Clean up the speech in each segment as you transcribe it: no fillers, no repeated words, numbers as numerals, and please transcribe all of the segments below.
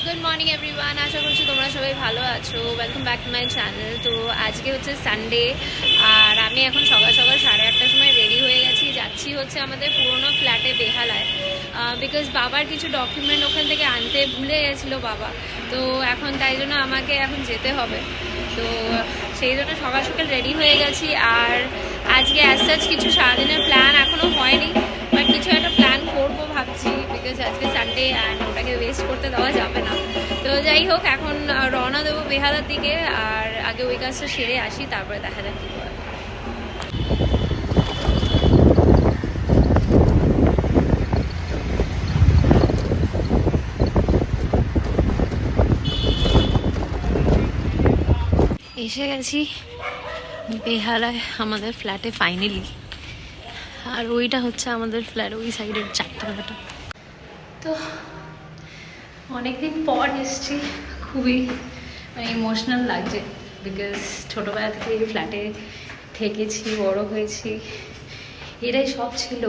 Good morning everyone, আশা করছি তোমরা সবাই ভালো আছো। Welcome back to my channel. তো আজকে হচ্ছে সানডে, আর আমি এখন সকাল সকাল 8:30টার সময় রেডি হয়ে গেছি। যাচ্ছি হচ্ছে আমাদের পুরোনো ফ্ল্যাটে বেহালায়, বিকজ বাবার কিছু ডকুমেন্ট ওখান থেকে আনতে ভুলে গেছিলো বাবা। তো এখন তাই জন্য আমাকে এখন যেতে হবে। তো সেই জন্য সকাল সকাল রেডি হয়ে গেছি। আর আজকে অ্যাজ সাচ কিছু সারাদিনের প্ল্যান এখনও হয়নি, বাট কিছু একটা প্ল্যান করবো ভাবছি, বিকজ আজকে সানডে অ্যান্ড ওটাকে ওয়েস্ট করতে দেওয়া যাবে না। তো যাই হোক, এখন রওনা দেবো বেহালার দিকে। আর আগে ওই কাজটা সেরে আসি, তারপরে দেখা যাক কী করে। এসে গেছি বেহালায় আমাদের ফ্ল্যাটে ফাইনালি। আর ওইটা হচ্ছে আমাদের ফ্ল্যাট, ওই সাইডের 4তলাটা। তো অনেকদিন পর এসছি, খুবই ইমোশনাল লাগছে, বিকজ ছোটোবেলা থেকে এই ফ্ল্যাটে থেকেছি, বড় হয়েছি, এটাই সব ছিল।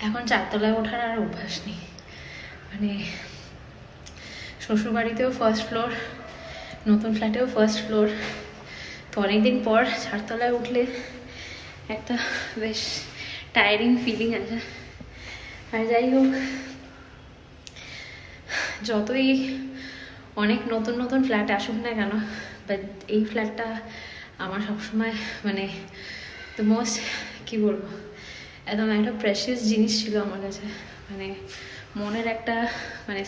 এখন 4তলায় ওঠার আর অভ্যাস নেই। শ্বশুরবাড়িতেও ফার্স্ট ফ্লোর, নতুন ফ্ল্যাটেও ফার্স্ট ফ্লোর। তো অনেকদিন পর 4তলায় উঠলে একটা বেশ টায়ারিং ফিলিং আছে। আর যাই হোক, যতই অনেক নতুন নতুন ফ্ল্যাট আসুক না কেন, বাট এই ফ্ল্যাটটা আমার সবসময় দ্য মোস্ট, কী বলবো, একদম একটা প্রেশিয়াস জিনিস ছিল আমার কাছে। মনের একটা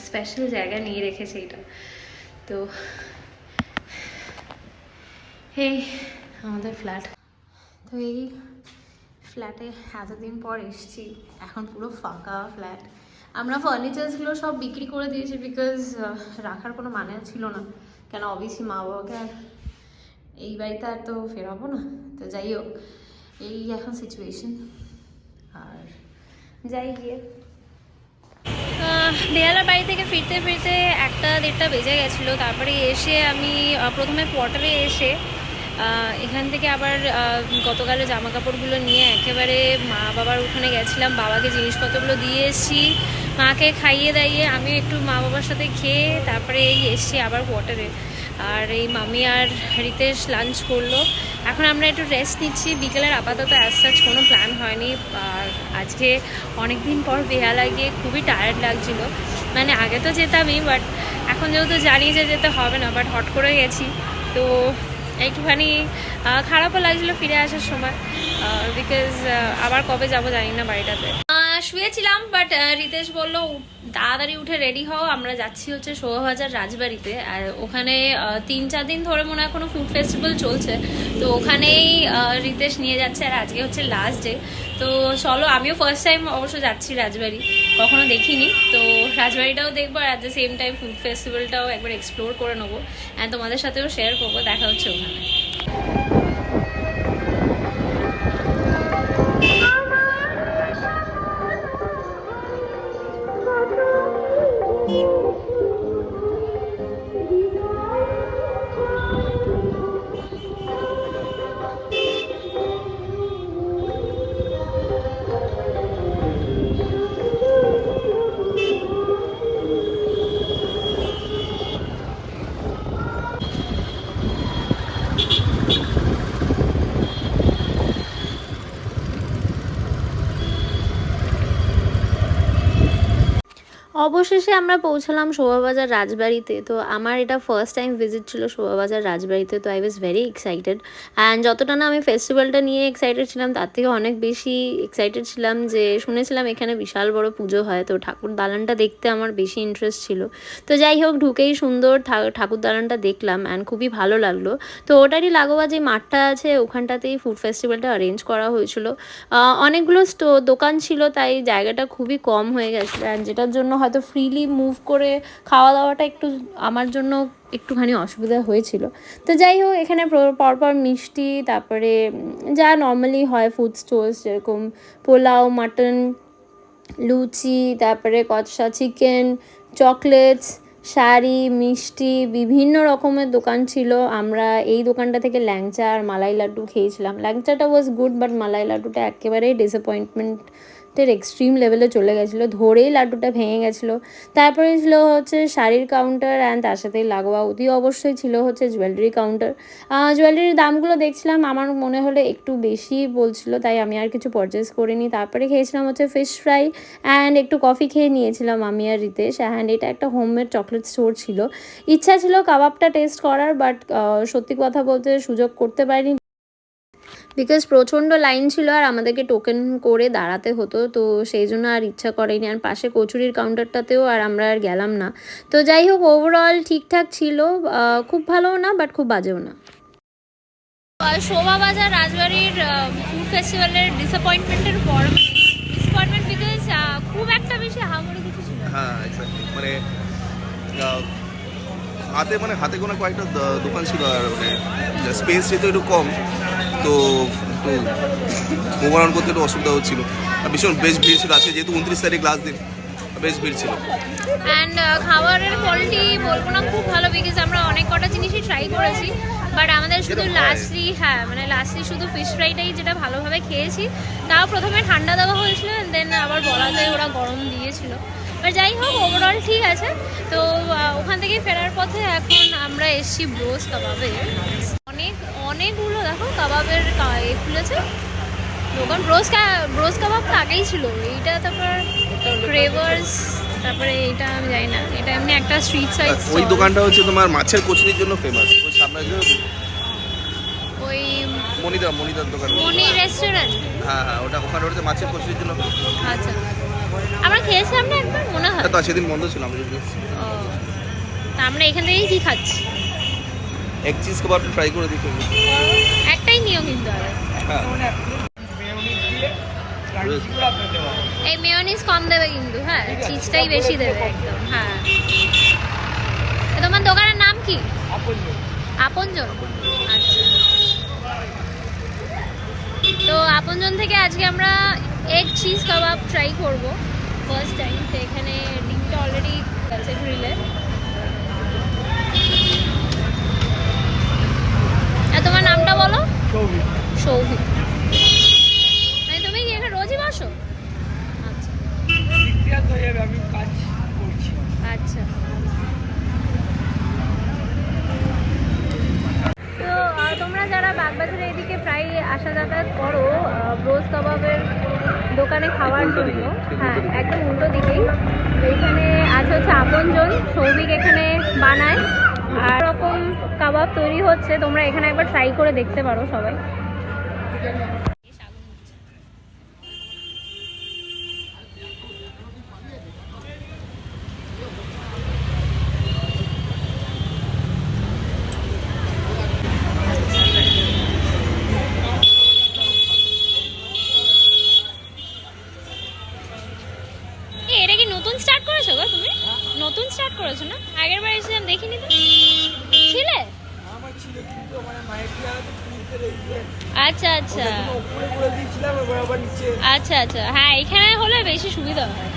স্পেশাল জায়গা নিয়ে রেখেছে এটা। তো এই আমাদের ফ্ল্যাট। তো এই ফ্ল্যাটে এতদিন পর এসেছি, এখন পুরো ফাঁকা ফ্ল্যাট। আমরা ফার্নিচার্সগুলো সব বিক্রি করে দিয়েছি, বিকজ রাখার কোনো মানে ছিল না। কেন, অবভিয়াসলি মা বাবাকে আর এই বাড়িতে আর তো ফেরাবো না। তো যাই হোক, এই এখন সিচুয়েশন। আর যাই গিয়ে বেহালার বাড়ি থেকে ফিরতে ফিরতে 1-1:30 বেজে গেছিলো। তারপরে এসে আমি প্রথমে কোয়ার্টারে এসে এখান থেকে আবার গতকালের জামা কাপড়গুলো নিয়ে একেবারে মা বাবার ওখানে গেছিলাম। বাবাকে জিনিসপত্রগুলো দিয়ে এসেছি, মাকে খাইয়ে দাইয়ে আমিও একটু মা বাবার সাথে খেয়ে তারপরে এই এসছি আবার কোয়ার্টারে। আর এই মামি আর রিতেশ লাঞ্চ করলো। এখন আমরা একটু রেস্ট নিচ্ছি। বিকেলের আপাতত অ্যাজ সাচ কোনো প্ল্যান হয়নি। আর আজকে অনেক দিন পর বেহালা গিয়ে খুবই টায়ার্ড লাগছিলো। আগে তো যেতামই, বাট এখন যেহেতু জানি যে যেতে হবে না, বাট হট করে গেছি। তো একটুখানি খারাপও লাগছিলো ফিরে আসার সময়, বিকজ আবার কবে যাব জানি না বাড়িটাতে। শুয়েছিলাম, বাট রিতেশ বললো তাড়াতাড়ি উঠে রেডি হও, আমরা যাচ্ছি হচ্ছে শোভাবাজার রাজবাড়িতে। আর ওখানে 3-4 দিন ধরে মনে হয় কোনো ফুড ফেস্টিভ্যাল চলছে, তো ওখানেই রিতেশ নিয়ে যাচ্ছে। আর আজকে হচ্ছে লাস্ট ডে। তো চলো, আমিও ফার্স্ট টাইম অবশ্য যাচ্ছি রাজবাড়ি, কখনো দেখিনি। তো রাজবাড়িটাও দেখবো, আর at the same time food ফেস্টিভ্যালটাও একবার এক্সপ্লোর করে নেবো, অ্যান্ড তোমাদের সাথেও শেয়ার করবো। দেখা হচ্ছে ওখানে। অবশেষে আমরা পৌঁছালাম শোভাবাজার রাজবাড়িতে। তো আমার এটা ফার্স্ট টাইম ভিজিট ছিল শোভাবাজার রাজবাড়িতে। তো I was very excited. And যতটা না আমি ফেস্টিভ্যালটা নিয়ে এক্সাইটেড ছিলাম, তার থেকে অনেক বেশি এক্সাইটেড ছিলাম যে শুনেছিলাম এখানে বিশাল বড় পুজো হয়। তো ঠাকুর দালানটা দেখতে আমার বেশি ইন্টারেস্ট ছিল। তো যাই হোক, ঢুকেই সুন্দর ঠাকুর দালানটা দেখলাম, অ্যান্ড খুবই ভালো লাগলো। তো ওটারই লাগোয়া যে মাঠটা আছে, ওখানটাতেই ফুড ফেস্টিভ্যালটা অ্যারেঞ্জ করা হয়েছিল। অনেকগুলো দোকান ছিল, তাই জায়গাটা খুবই কম হয়ে গেছিলো, অ্যান্ড যেটার জন্য হয়তো ফ্রিলি মুভ করে খাওয়া দাওয়াটা একটু আমার জন্য একটুখানি অসুবিধা হয়েছিল। তো যাই হোক, এখানে পরপর মিষ্টি, তারপরে যা নর্মালি হয় ফুড স্টোর্স, যেরকম পোলাও, মাটন, লুচি, তারপরে কষা চিকেন, চকলেটস, শাড়ি, মিষ্টি, বিভিন্ন রকমের দোকান ছিল। আমরা এই দোকানটা থেকে ল্যাংচা আর মালাই লাড্ডু খেয়েছিলাম। ল্যাংচাটা ওয়াজ গুড, বাট মালাই লাড্ডুটা একেবারেই ডিসঅ্যাপয়েন্টমেন্টের এক্সট্রিম লেভেলে চলে গেছিলো, ধরেই লাড্ডুটা ভেঙে গেছিলো। তারপরে ছিল হচ্ছে শাড়ির কাউন্টার, অ্যান্ড তার সাথে লাগোয়া অতি অবশ্যই ছিল হচ্ছে জুয়েলারি কাউন্টার। জুয়েলারির দামগুলো দেখছিলাম, আমার মনে হলো একটু বেশি বলছিল, তাই আমি আর কিছু পারচেস করিনি। তারপরে খেয়েছিলাম হচ্ছে ফিশ ফ্রাই অ্যান্ড একটু কফি খেয়ে নিয়েছিলাম আমি আর রিতেশ। অ্যান্ড এটা একটা হোমমেড চকলেট স্টোর ছিল। ইচ্ছা ছিল কাবাবটা টেস্ট করার, বাট সত্যি কথা বলতে সুযোগ করতে পারিনি, বিকজ প্রচণ্ড লাইন ছিল আর আমাদেরকে টোকেন করে দাঁড়াতে হতো, তো সেই জন্য আর ইচ্ছা করেনি। আর পাশে কচুরির কাউন্টারটাতেও আর আমরা আর গেলাম না। তো যাই হোক, ওভারঅল ঠিকঠাক ছিল, খুব ভালোও না বাট খুব বাজেও না। শোভাবাজার রাজবাড়ির ফুড ফেস্টিভ্যালের ডিসঅ্যাপয়েন্টমেন্টের পর, ডিসঅ্যাপয়েন্টমেন্ট বিকজ খুব একটা বেশি হামড়ি কিছু ছিল। হ্যাঁ এক্স্যাক্টলি, মানে হাতে গোনা কয়েকটা দোকান ছিল, আর মানে স্পেস যেহেতু একটু কম, তো একটু মুভ অন করতে একটু অসুবিধা হচ্ছিল। আর ভীষণ বেশ ভিড় ছিল আজকে, যেহেতু 29 তারিখ লাস্ট দিন, বেশ ভিড় ছিল। অ্যান্ড খাবারের কোয়ালিটি বলবো না খুব ভালো, বিকজ আমরা অনেক কটা জিনিসই ট্রাই করেছি, বাট আমাদের শুধু লাস্টলি শুধু ফিশ ফ্রাইটাই যেটা ভালোভাবে খেয়েছি। তাও প্রথমে ঠান্ডা দেওয়া হয়েছিল, দেন আবার বলাতে ওরা গরম দিয়েছিল। বাট যাই হোক, ওভারঅল ঠিক আছে। তো ওখান থেকে ফেরার পথে এখন আমরা এসছি ব্রোস কাবাবে। অনেকগুলো দেখো কাবাবের খুলেছে দোকান। ব্রোস কাবাব তো আগেই ছিল, এইটা তারপর ক্রেভার্স, তারপরে এটা আমি জানি না, এটা এমনি একটা স্ট্রিট সাইড। ওই দোকানটা হচ্ছে তোমার মাছের কচুরির জন্য ফেমাস, ওই সামনে ওই মনিদার দোকান, মনি রেস্টুরেন্ট। হ্যাঁ ওটা ওখানে হচ্ছে মাছের কচুরির জন্য। আচ্ছা, আমরা খেয়েছিলাম না একবার, মনে হয় তো সেদিন বন্ধ ছিল, আমরা যদি তা আমরা এখান থেকেই কি খাচ্ছি, এক চিজ কাবাব ট্রাই করে দেখি। একটাই নিয়ম কিন্তু হ্যাঁ এই মেয়োনিজ কম দেবে কিন্তু, হ্যাঁ চিজটাই বেশি দেবে একদম। হ্যাঁ, তোমার দোকানের নাম কি? আপনজন। আচ্ছা, তো আপনজন থেকে আজকে আমরা এগ চিজ কাবাব ট্রাই করব ফার্স্ট টাইম। তো এখানে ডিমটা অলরেডি আছে গ্রিলে। আর তোমার নামটা বলো? সৌভিক। মানে তুমি কি এখানে রোজই বসো? আচ্ছা আচ্ছা। তো তোমরা যারা বাগবাজারের এদিকে প্রায় আসা যাতায়াত করো ব্রোস কাবাবের দোকানে খাওয়ার জন্য, হ্যাঁ একদম উল্টো দিকেই। তো এখানে আছে হচ্ছে আপনজন, সৌভিক এখানে বানায়, আর রকম কাবাব তৈরি হচ্ছে। তোমরা এখানে একবার ট্রাই করে দেখতে পারো সবাই। এটা কি নতুন স্টার্ট করেছো গো তুমি? নতুন স্টার্ট করেছো না? আগের বার এসেছিলাম দেখিনি তো। ছিলে? আচ্ছা আচ্ছা আচ্ছা আচ্ছা, হ্যাঁ এখানে হলে বেশি সুবিধা হয়।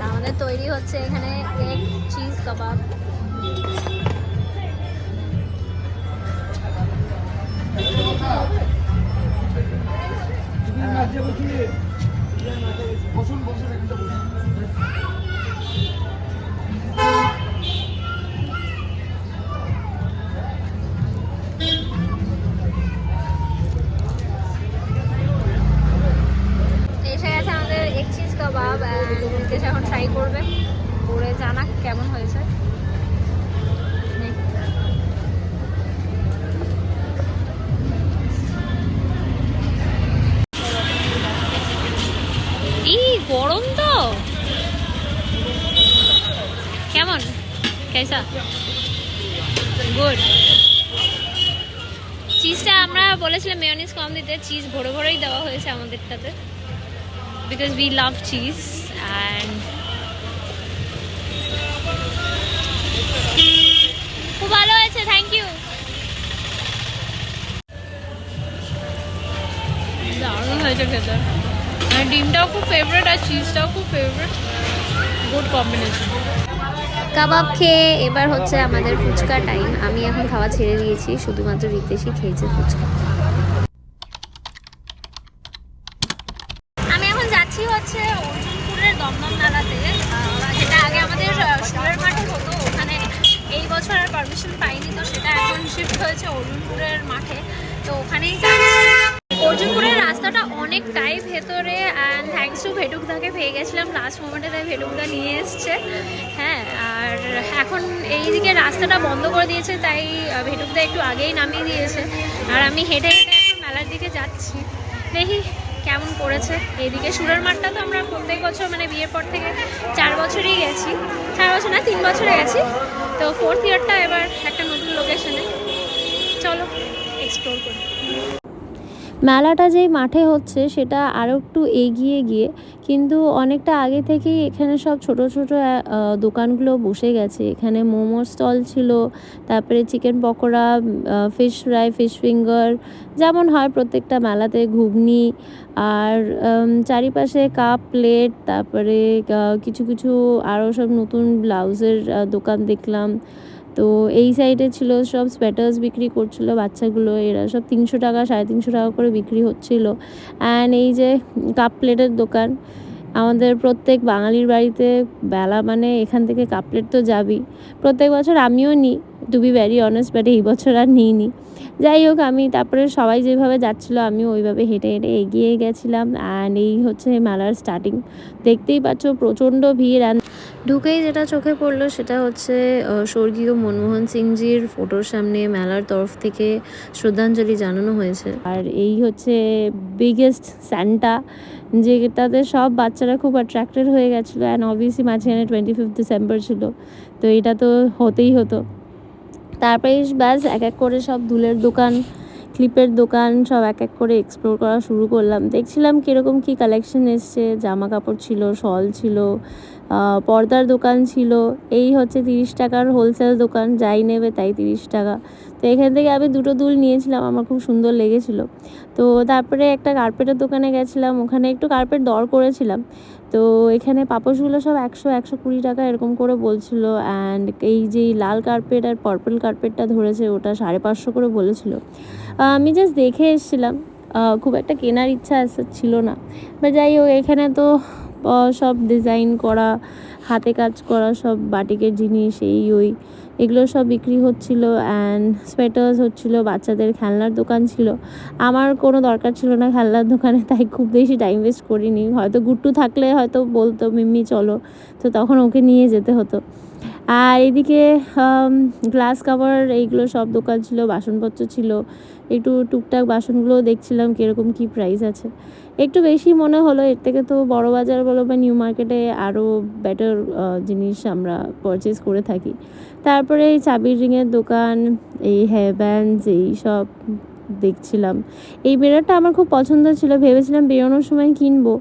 আমাদের তৈরি হচ্ছে এখানে এগ চিজ কাবাব। এসে গেছে আমাদের এগ চিজ কাবাব, রিতেশ এখন ট্রাই করবে, করে জানাক কেমন হয়েছে। গরম তো, কেমন কেসা? গুড। চিজটা আমরা বলেছিলাম মেয়োনিজ কম দিতে, চিজ ভরে ভরেই দেওয়া হয়েছে আমাদেরটাতে, because we love cheese. And খুব ভালো হয়েছে, থ্যাংক ইউ। দারুণ হয়েছে খেতে, মানে ডিমটাও খুব ফেভারিট আর চিজটাও খুব ফেভারিট, গুড কম্বিনেশন। কাবাব খেয়ে এবার হচ্ছে আমাদের ফুচকা টাইম। আমি এখন খাওয়া ছেড়ে দিয়েছি, শুধুমাত্র রিতেশই খেয়েছে ফুচকা। আমি এখন যাচ্ছি হচ্ছে অর্জুনপুরের দমদম মেলাতে, যেটা আগে আমাদের স্কুলের মাঠে হতো। ওখানে এই বছর আর পারমিশন পাইনি, তো সেটা এখন শিফট হয়েছে অর্জুনপুরের মাঠে, তো ওখানেই যাচ্ছি। অর্জুনপুরের রাস্তাটা অনেকটাই ভেতরে, অ্যান্ড থ্যাঙ্কস টু ভেটুকদাকে পেয়ে গেছিলাম লাস্ট মোমেন্টে, তাই ভেটুকদা নিয়ে এসছে। হ্যাঁ, আর এখন এইদিকে রাস্তাটা বন্ধ করে দিয়েছে, তাই ভেটুকদা একটু আগেই নামিয়ে দিয়েছে, আর আমি হেঁটে হেঁটে এখন মেলার দিকে যাচ্ছি। দেখি কেমন করেছে। এইদিকে সুরের মাঠটা তো আমরা প্রত্যেক বছর, মানে বিয়ের পর থেকে 4 বছরই গেছি, 4 বছর না 3 বছরে গেছি, তো 4th ইয়ারটা এবার একটা নতুন লোকেশনে। চলো এক্সপ্লোর করি। মেলাটা যেই মাঠে হচ্ছে সেটা আরও একটু এগিয়ে গিয়ে, কিন্তু অনেকটা আগে থেকেই এখানে সব ছোট ছোট দোকানগুলো বসে গেছে। এখানে মোমোর স্টল ছিল, তারপরে chicken pakora, fish fry, fish finger, যেমন হয় প্রত্যেকটা মেলাতে, ঘুগনি, আর চারিপাশে কাপ প্লেট, তারপরে কিছু কিছু আরও সব নতুন ব্লাউজের দোকান দেখলাম। তো এই সাইডে ছিল সব সোয়েটার্স বিক্রি করছিল বাচ্চাগুলো, এরা সব 300 টাকা 350 টাকা করে বিক্রি হচ্ছিল। অ্যান্ড এই যে কাপ প্লেটের দোকান, আমাদের প্রত্যেক বাঙালির বাড়িতে বেলা মানে এখান থেকে কাপ প্লেট তো যাবেই। প্রত্যেক বছর আমিও নিই, to be very honest, but এই বছর আর নিইনি। যাই হোক, আমি তারপরে সবাই যেভাবে যাচ্ছিলো আমিও ওইভাবে হেঁটে হেঁটে এগিয়ে গেছিলাম। অ্যান্ড এই হচ্ছে মেলার স্টার্টিং, দেখতেই পাচ্ছ প্রচণ্ড ভিড়। ঢুকেই যেটা চোখে পড়লো সেটা হচ্ছে স্বর্গীয় মনমোহন সিংজির ফটোর সামনে মেলার তরফ থেকে শ্রদ্ধাঞ্জলি জানানো হয়েছে। আর এই হচ্ছে বিগেস্ট স্যান্টা, যেটাতে সব বাচ্চারা খুব অ্যাট্রাক্টেড হয়ে গেছিলো। অ্যান্ড অবভিয়াসলি মাঝখানে 25 ডিসেম্বর ছিল, তো এটা তো হতেই হতো। তারপরে ব্যাস এক এক করে সব দুলের দোকান, ক্লিপের দোকান সব এক এক করে এক্সপ্লোর করা শুরু করলাম। দেখছিলাম কীরকম কী কালেকশন এসছে, জামা কাপড় ছিল, শল ছিল, পর্দার দোকান ছিল। এই হচ্ছে 30 টাকার হোলসেল দোকান, যাই নেবে তাই 30 টাকা। তো এখান থেকে আমি 2টো দুল নিয়েছিলাম, আমার খুব সুন্দর লেগেছিলো। তো তারপরে একটা কার্পেটের দোকানে গেছিলাম, ওখানে একটু কার্পেট দর করেছিলাম। তো এখানে পাপোশগুলো সব 100-120 টাকা এরকম করে বলছিল। অ্যান্ড এই যে লাল কার্পেট আর পার্পল কার্পেটটা ধরেছে ওটা 550 করে বলেছিল। আমি জাস্ট দেখে এসেছিলাম, খুব একটা কেনার ইচ্ছা ছিল না। বা যাই হোক, এখানে তো সব ডিজাইন করা, হাতে কাজ করা সব বাটিকের জিনিস, এগুলো সব বিক্রি হচ্ছিলো। অ্যান্ড সোয়েটার্স হচ্ছিলো, বাচ্চাদের খেলনার দোকান ছিল। আমার কোনো দরকার ছিল না খেলনার দোকানে, তাই খুব বেশি টাইম ওয়েস্ট করিনি। হয়তো গুট্টু থাকলে হয়তো বলতো মিম্মি চলো, তো তখন ওকে নিয়ে যেতে হতো। আর এদিকে গ্লাস কাভার এইগুলো সব দোকান ছিল, বাসনপত্র ছিল, একটু টুকটাক বাসনগুলোও দেখছিলাম কীরকম কী প্রাইস আছে। একটু বেশি মনে হলো, এর থেকে তো বড় বাজার বলো বা নিউ মার্কেটে আরও বেটার জিনিস আমরা পারচেস করে থাকি। তারপরে এই চাবির রিংয়ের দোকান, এই হেয়ার ব্যান্ডস, এই সব দেখছিলাম। এই মিররটা আমার খুব পছন্দ ছিল, ভেবেছিলাম বেরোনোর সময় কিনবো,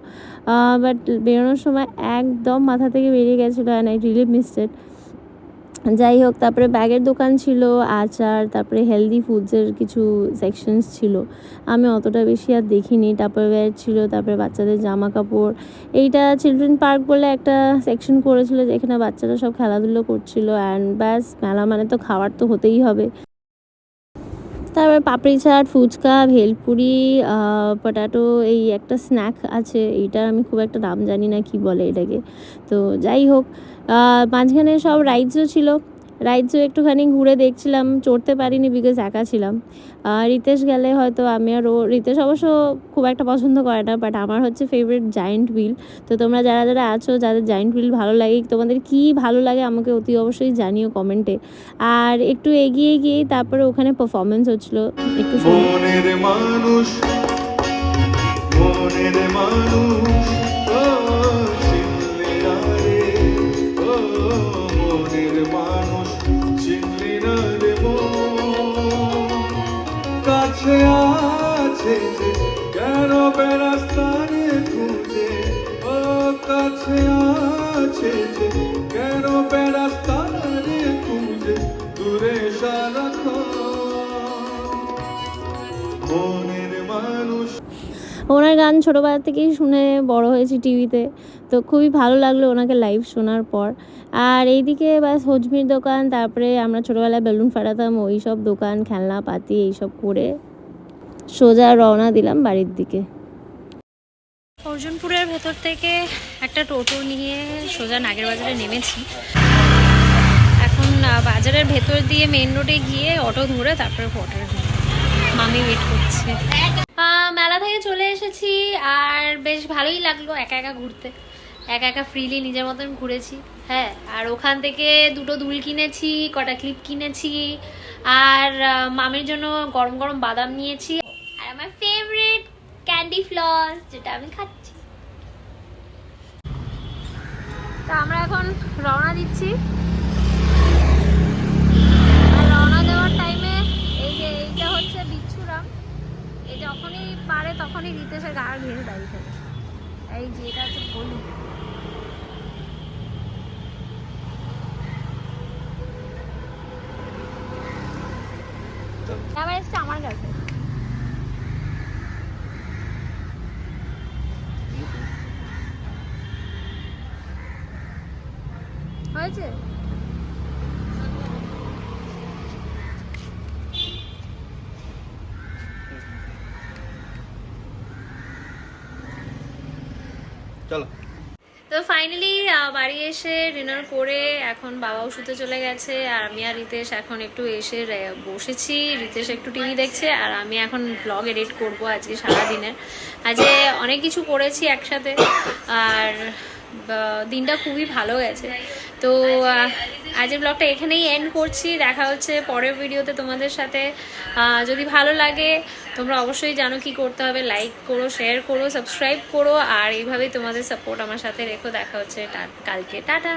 বাট বেরোনোর সময় একদম মাথা থেকে বেরিয়ে গেছিলো, and I really missed it. যাই হোক, তারপরে ব্যাগের দোকান ছিল, আচার, তারপরে হেলদি ফুডসের কিছু সেকশনস ছিল, আমি অতটা বেশি আর দেখিনি। টাপারওয়্যার ছিল, তারপরে বাচ্চাদের জামা কাপড়। এইটা চিলড্রেন পার্ক বলে একটা সেকশন করেছিল, যেখানে বাচ্চারা সব খেলাধুলো করছিল। অ্যান্ড ব্যাস, মেলা মানে তো খাওয়ার তো হতেই হবে। তারপরে পাপড়ি চাট, ফুচকা, ভেলপুরি, পটাটো, এই একটা স্ন্যাক আছে, এইটার আমি খুব একটা নাম জানি না কি বলে এটাকে। তো যাই হোক, মাঝখানে সব রাইডসও ছিল, রাইডসও একটুখানি ঘুরে দেখছিলাম, চড়তে পারিনি বিকজ একা ছিলাম। রিতেশ গেলে হয়তো আমি আর ও, রিতেশ অবশ্য খুব একটা পছন্দ করে না, বাট আমার হচ্ছে ফেভারিট জায়েন্ট হুইল। তো তোমরা যারা যারা আছো, যাদের জায়েন্ট হুইল ভালো লাগে, তোমাদের কী ভালো লাগে আমাকে অতি অবশ্যই জানিও কমেন্টে। আর একটু এগিয়ে গিয়েই তারপরে ওখানে পারফরমেন্স হচ্ছিলো, একটু মনের মানুষ, মনের মানুষ, ও চিনলি না রে, ও মনের মানুষ, চিনলি না রে মন। কাছে আছে যে কেন বেড়াস তারে খুঁজে, ও কাছে আছে যে কেন বেড়াস তারে খুঁজে, দূরে সারাক্ষণ। মনের মানুষ। ওনার গান ছোটোবেলা থেকেই শুনে বড় হয়েছি টিভিতে, তো খুবই ভালো লাগলো ওনাকে লাইভ শোনার পর। আর এইদিকে বাস হজমির দোকান, তারপরে আমরা ছোটোবেলায় বেলুন ফাটাতাম, ওই সব দোকান, খেলনা পাতি এইসব করে সোজা রওনা দিলাম বাড়ির দিকে। অর্জুনপুরের ভেতর থেকে একটা টোটো নিয়ে সোজা নাগের বাজারে নেমেছি। এখন বাজারের ভেতর দিয়ে মেন রোডে গিয়ে অটো ধরে তারপরে পটের মামি ওয়েট করছে। মেলা থেকে চলে এসেছি আর বেশ ভালোই লাগলো একা একা ঘুরতে, একা একা ফ্রিলি নিজের মতন ঘুরেছি। হ্যাঁ, আর ওখান থেকে দুটো দুল কিনেছি, কটা ক্লিপ কিনেছি, আর মামির জন্য গরম গরম বাদাম নিয়েছি, আর আমার ফেভারিট ক্যান্ডি ফ্লস যেটা আমি খাচ্ছি। তা আমরা এখন রওনা দিচ্ছি। আর রওনা দেওয়ার টাইমে এই যে এইটা হচ্ছে বিচ্ছুরাম, এই যখনই পারে তখনই রিতেশের গা ঘিরে দাঁড়িয়ে থাকে। এই যে এটা হচ্ছে বলু। আবার এসছে আমার কাছে। হয়েছে চলো। তো ফাইনালি বাড়ি এসে ডিনার করে এখন বাবাও শুতে চলে গেছে, আর আমি আর রিতেশ এখন একটু এসে বসেছি। রিতেশ একটু টিভি দেখছে আর আমি এখন ব্লগ এডিট করব আজকে সারাদিনের। আজকে অনেক কিছু করেছি একসাথে, আর দিনটা খুবই ভালো গেছে। তো আজকের ব্লগটা এখানেই এন্ড করছি। দেখা হচ্ছে পরের ভিডিওতে তোমাদের সাথে। যদি ভালো লাগে তোমরা অবশ্যই জানো কি করতে হবে, লাইক করো, শেয়ার করো, সাবস্ক্রাইব করো, আর এইভাবেই তোমাদের সাপোর্ট আমার সাথে রেখো। দেখা হচ্ছে কালকে, টাটা।